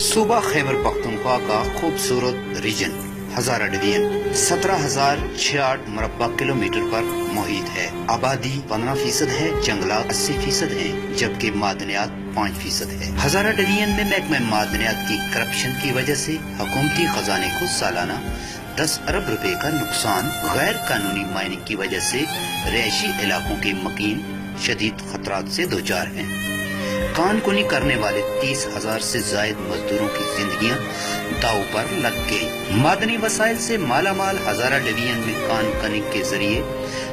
सूबा खैबर पख्तूनख्वा का खूबसूरत रीजन हजारा डिवीजन 17,068 मुरब्बा किलोमीटर पर मुहित है। आबादी 15% है, जंगलात 80% है, जबकि मादनियात 5% है। हजारा डिवीजन में महकमा मादनियात की करप्शन की वजह से हुकूमती खजाने को सालाना 10 अरब रुपए का नुकसान, गैर कानूनी माइनिंग की वजह से रिहायशी इलाकों के मकीन शदीद खतरात से दो चार हैं। कानकुनी करने वाले 30,000 से जायद मजदूरों की जिंदगियां दाव पर लग गई। मादनी वसाइल से मालामाल हजारा डिवीजन में कानकुनी के जरिए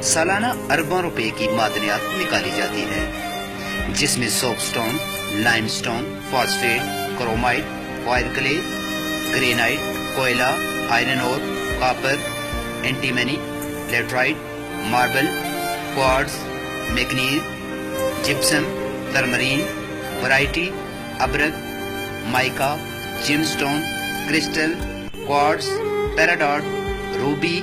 सालाना अरबों रुपए की मादनियात निकाली जाती है, जिसमें soapstone, limestone, phosphate, chromite, fire clay, granite, कोयला, iron ore, copper, antimony, laterite, marble, quartz, manganese, gypsum, tourmaline, variety, अबरक, mica, gemstone, crystal, quartz, peridot, ruby,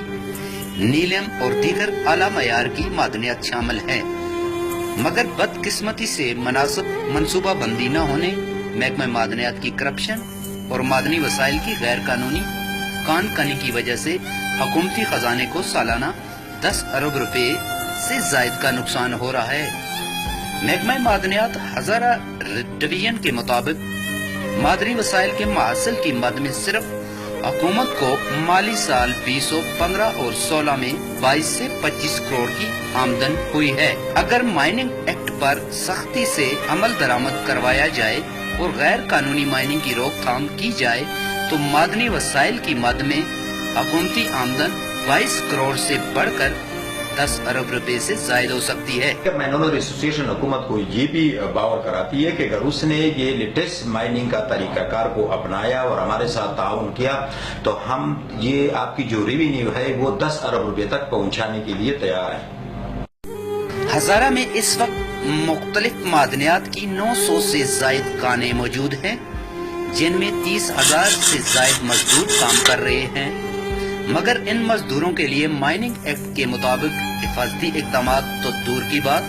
नीलम और दीगर आला मयार की मादनियात शामिल हैं। मगर बदकिस्मती से मुनासिब मनसूबा बंदी न होने, महकमा मादनियात की करप्शन और मादनी वसाइल की गैर कानूनी कानकनी की वजह से हुकूमती खजाने को सालाना 10 अरब रुपए से जायद का नुकसान हो रहा है। महकमा मादनियात हजारा डिवीजन के मुताबिक मादनी वसाइल के मासिल की मद में सिर्फ हुकूमत को माली साल 2015 और 16 में 22 से 25 करोड़ की आमदन हुई है। अगर माइनिंग एक्ट पर सख्ती से अमल दरामद करवाया जाए और गैर कानूनी माइनिंग की रोकथाम की जाए तो मादनी वसाइल की मद में हुकूमती आमदन 22 करोड़ से बढ़कर 10 अरब रुपए से जायद हो सकती है। माइनर एसोसिएशन हुकूमत को ये भी बावर कराती है कि अगर उसने ये लेटेस्ट माइनिंग का तरीकाकार को अपनाया और हमारे साथ ताउन किया तो हम ये आपकी जो रेवेन्यू है वो 10 अरब रुपए तक पहुंचाने के लिए तैयार है। हजारा में इस वक्त मुख्तलिफ मादनियात की 900 से जायद कानें मौजूद हैं, जिनमें 30,000 से जायद मजदूर काम कर रहे हैं। मगर इन मजदूरों के लिए माइनिंग एक्ट के मुताबिक हिफाजती इक़दामात तो दूर की बात,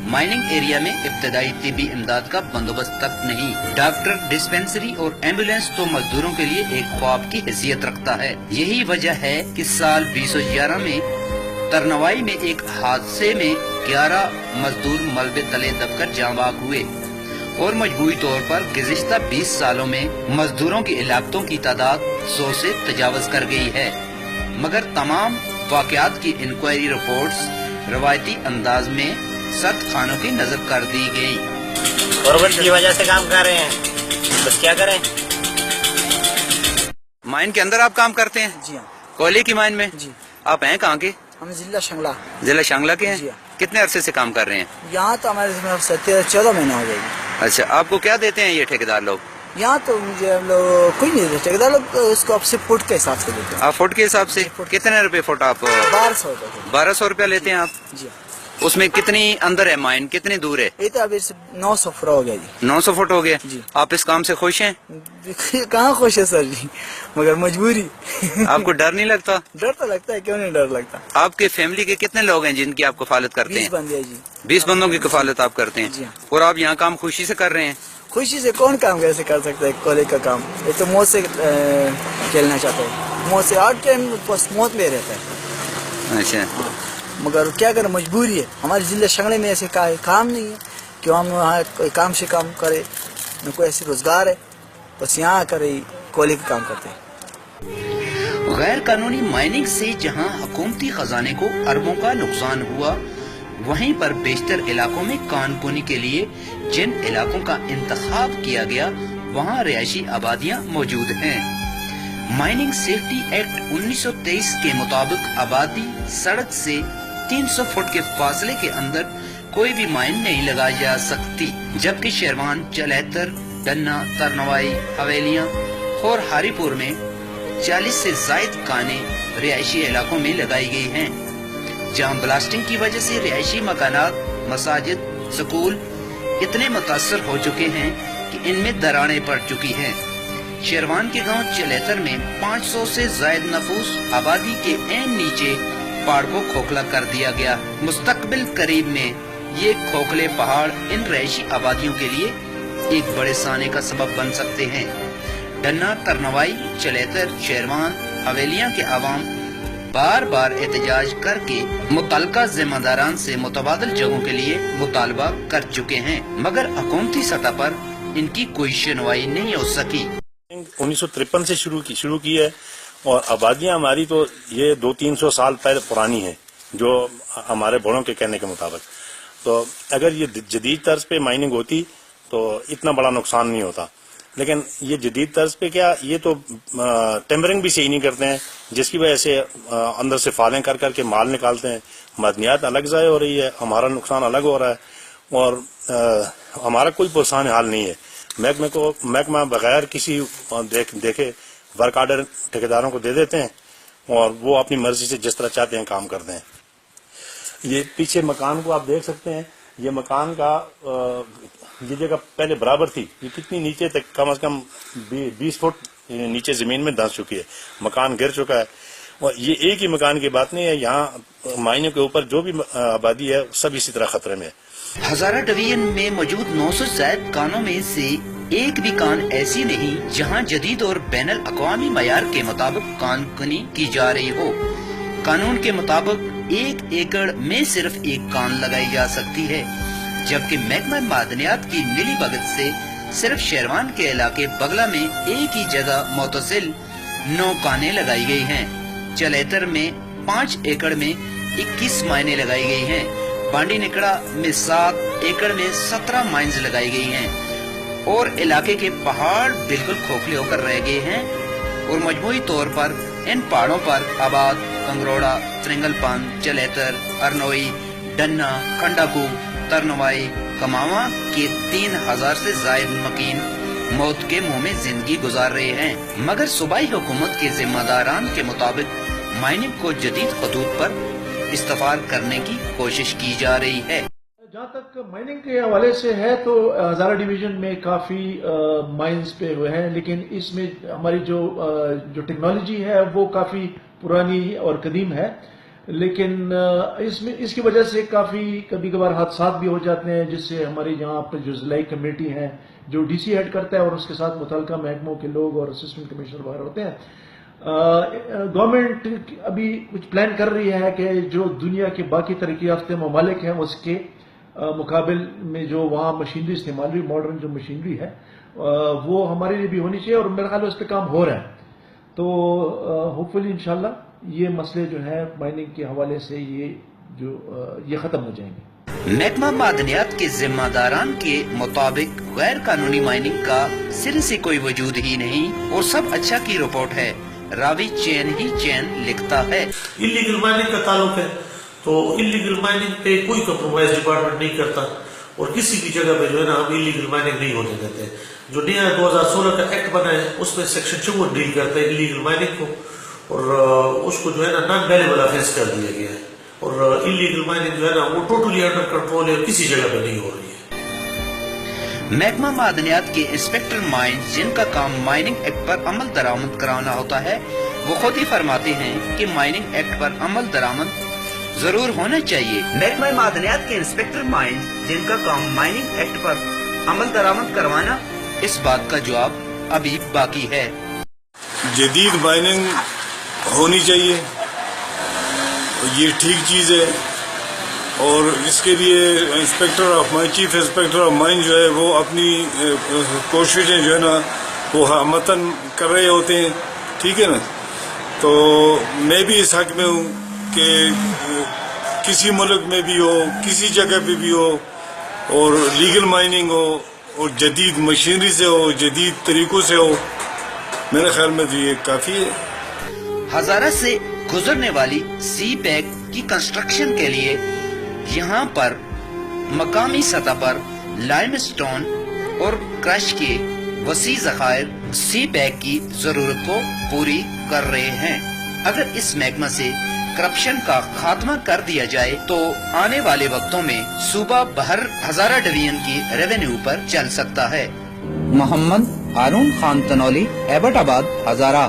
माइनिंग एरिया में इब्तदाई तिब्बी इमदाद का बंदोबस्त तक नहीं। डॉक्टर, डिस्पेंसरी और एम्बुलेंस तो मजदूरों के लिए एक ख्वाब की हैसियत रखता है। यही वजह है कि साल 2011 में तरनवाई में एक हादसे में 11 मजदूर मलबे तले दबकर जाँ बाक हुए और मजबूरी तौर पर गुज़िश्ता 20 सालों में मजदूरों की इलाकतों की तादाद 100 से तजावज कर गई है। मगर तमाम वाक़यात की इंक्वायरी रिपोर्ट्स रवायती अंदाज में सख्त खानों की नजर कर दी गई। गवर्नमेंट की वजह से काम कर रहे हैं, बस क्या करें। माइन के अंदर आप काम करते हैं? जी हाँ। कोयले की माइन में? जी। आप हैं कहाँ के? हम जिला शंगला। जिला शांगला के हैं? जी हाँ। कितने अरसे से काम कर रहे हैं यहाँ? तो हमारे 14 महीना हो जाएगी। अच्छा, आपको क्या देते हैं ये ठेकेदार लोग? यहाँ तो मुझे हम लोग कोई नहीं देते, ठेकेदार लोग तो इसको आपसे फुट के हिसाब से देते हैं। आप फुट के हिसाब से? कितने रुपए फुट आप? 1200 रुपये। 1200 रुपया लेते हैं आप? जी। उसमें कितनी अंदर है माइन, कितनी दूर है? ये तो अभी 900 फुट हो गया जी। 900 फुट हो गया जी। आप इस काम से खुश हैं? कहाँ खुश है सर जी, मगर मजबूरी। आपको डर नहीं लगता? डर तो लगता है, क्यों नहीं डर लगता। आपके फैमिली के कितने लोग हैं जिनकी आप कफालत करते 20 हैं? बंदे हैं जी। 20 बंदों की कफालत आप करते जी हैं हाँ। और आप यहाँ काम खुशी से कर रहे हैं? खुशी से कौन काम कैसे कर सकता है कोयले का काम? ये तो मौत से खेलना चाहता है, मौत से हर टाइम बस मौत में रहता है। अच्छा, मगर क्या करें, मजबूरी है। हमारे जिले शंगले में ऐसे काम नहीं है कि हम वहाँ कोई काम से काम करे, न कोई ऐसे रोजगार है, बस यहाँ करे कोयले का काम करते हैं। गैर कानूनी माइनिंग से जहां हुकूमती खजाने को अरबों का नुकसान हुआ, वहीं पर बेशतर इलाकों में कानकुनी के लिए जिन इलाकों का इंतखाब किया गया वहां रिहायशी आबादियां मौजूद हैं। माइनिंग सेफ्टी एक्ट 1923 के मुताबिक आबादी सड़क से 300 फुट के फासले के अंदर कोई भी माइन नहीं लगाई जा सकती, जबकि शेरवान, चलहतर, डन्ना, तरनवाई, हवेलियां और हारीपुर में 40 से जायद काने रिहायशी इलाकों में लगाई गई हैं, जहां ब्लास्टिंग की वजह से रिहायशी मकानात, मसाजिद, स्कूल इतने मुतासर हो चुके हैं कि इनमें दरारें पड़ चुकी हैं। शेरवान के गांव चलहतर में 500 से जायद नफूस आबादी के ऐन नीचे पहाड़ को खोखला कर दिया गया। मुस्तकबिल करीब में ये खोखले पहाड़ इन रहायशी आबादियों के लिए एक बड़े साने का सबब बन सकते हैं। डन्ना, तरनवाई, चलेतर, शेरवान हवेलियां के अवाम बार बार एहतजाज करके मुतल्लिका जिम्मेदारान से मुतबादिल जगहों के लिए मुतालबा कर चुके हैं, मगर हुकूमती सतह पर इनकी कोई सुनवाई नहीं हो सकी। 1953 से शुरू की है और आबादियां हमारी तो ये 200-300 साल पहले पुरानी है, जो हमारे बड़ों के कहने के मुताबिक। तो अगर ये जदीद तर्ज पे माइनिंग होती तो इतना बड़ा नुकसान नहीं होता, लेकिन ये जदीद तर्ज पे क्या, ये तो टेम्परिंग भी सही नहीं करते हैं, जिसकी वजह से अंदर से फालें कर करके माल निकालते हैं, मदनियात अलग ज़ाय हो रही है, हमारा नुकसान अलग हो रहा है और हमारा कोई पुरसान हाल नहीं है। महकमा बगैर किसी देखे वर्क आर्डर ठेकेदारों को दे देते हैं और वो अपनी मर्जी से जिस तरह चाहते हैं काम करते हैं। ये पीछे मकान को आप देख सकते हैं, ये मकान का ये जगह पहले बराबर थी, ये कितनी नीचे तक, कम से कम 20 फुट नीचे जमीन में धंस चुकी है, मकान गिर चुका है। और ये एक ही मकान की बात नहीं है, यहाँ मायने के ऊपर जो भी आबादी है सब इसी तरह खतरे में है। हजारा डिवीजन में मौजूद 900 से ज्यादा कानों में से एक भी कान ऐसी नहीं जहां जदीद और बैनुल अक़वामी मयार के मुताबिक कानूनी की जा रही हो। कानून के मुताबिक 1 एकड़ में सिर्फ एक कान लगाई जा सकती है, जबकि महकमा मादनियात की मिली भगत से सिर्फ शेरवान के इलाके बगला में एक ही जगह मुतसिल 9 कानें लगाई गई हैं। चलेतर में 5 एकड़ में 21 माइनें लगाई गई हैं। बांडी निकड़ा में 7 एकड़ में 17 माइंस लगाई गई हैं और इलाके के पहाड़ बिल्कुल खोखले होकर रह गए हैं और मजमूई तौर पर इन पहाड़ों पर आबाद कंगरोड़ा, त्रिंगलपान, चलेतर, अरनोई, डन्ना, खंडाकू, तरनवाई, कमावा के 3000 से जायद मकीन मौत के मुंह में जिंदगी गुजार रहे हैं, मगर सूबाई हुकूमत के जिम्मेदारान के मुताबिक माइनिंग को जदीद खतूत पर इस्तेफाल करने की कोशिश की जा रही है। जहाँ तक माइनिंग के हवाले से है तो हजारा डिवीजन में काफी माइंस पे हुए हैं, लेकिन इसमें हमारी जो टेक्नोलॉजी है वो काफी पुरानी और कदीम है, लेकिन इसमें इसकी वजह से काफी कभी कभार हादसा भी हो जाते हैं, जिससे हमारे यहाँ पर जो जिलाई कमेटी है जो डीसी हेड करता है और उसके साथ मुतल्लिका महकमों के लोग और असिस्टेंट कमिश्नर बाहर होते हैं। गवर्नमेंट अभी कुछ प्लान कर रही है कि जो दुनिया के बाकी तरक्की याफ्ता ममालिक हैं उसके मुकाबले में जो वहाँ मशीनरी इस्तेमाल हुई, मॉडर्न जो मशीनरी है वो हमारे लिए भी होनी चाहिए और मेरे ख्याल में उस पर काम हो रहा है। तो होपफुली इंशाल्लाह ये मसले जो है माइनिंग के हवाले से ये खत्म हो जाएंगे। महकमा मादनियात के जिम्मेदारान के मुताबिक गैर कानूनी माइनिंग का सिरे से कोई वजूद ही नहीं और सब अच्छा की रिपोर्ट है, रावी चैन ही चैन लिखता है। इलीगल माइनिंग का ताल्लुक है तो इलीगल माइनिंग पे कोई कम्प्रोमाइज डिपार्टमेंट नहीं करता और किसी भी जगह पे जो है ना हम इलीगल माइनिंग नहीं होने देते। जो नया 2016 का एक्ट बना है उसमें सेक्शन 54 डील करता है इलीगल माइनिंग को और उसको जो है ना नॉन बैलेबल ऑफेंस कर दिया गया है और इलीगल माइनिंग जो है ना वो टोटली अंडर कंट्रोल है और किसी जगह पे नहीं हो रही है। महकमा मादनियात के इंस्पेक्टर माइन जिनका काम माइनिंग एक्ट पर अमल दरामद कराना होता है, वो खुद ही फरमाते हैं कि माइनिंग एक्ट पर अमल दरामद जरूर होना चाहिए। महकमा मादनियात के इंस्पेक्टर माइन जिनका काम माइनिंग एक्ट पर अमल दरामद करवाना, इस बात का जवाब अभी बाकी है। जदीद माइनिंग होनी चाहिए, ये ठीक चीज़ है और इसके लिए inspector of mine, chief inspector of mine जो है वो अपनी कोशिशें जो है ना वो हमतन कर रहे होते हैं, ठीक है ना। तो मैं भी इस हक में हूँ कि किसी मुल्क में भी हो, किसी जगह पे भी हो और लीगल माइनिंग हो और जदीद मशीनरी से हो, जदीद तरीकों से हो, मेरे ख्याल में तो ये काफ़ी है। हजारा से गुजरने वाली सी पैक की कंस्ट्रक्शन के लिए यहाँ पर मकामी सतह पर लाइमस्टोन और क्रश के वसी ज़खायर सी पैक की जरूरत को पूरी कर रहे हैं। अगर इस महकमा से करप्शन का खात्मा कर दिया जाए तो आने वाले वक्तों में सूबा बहर हजारा डिवीजन की रेवेन्यू पर चल सकता है। मोहम्मद हारून खान तनौली, एबटाबाद, हजारा।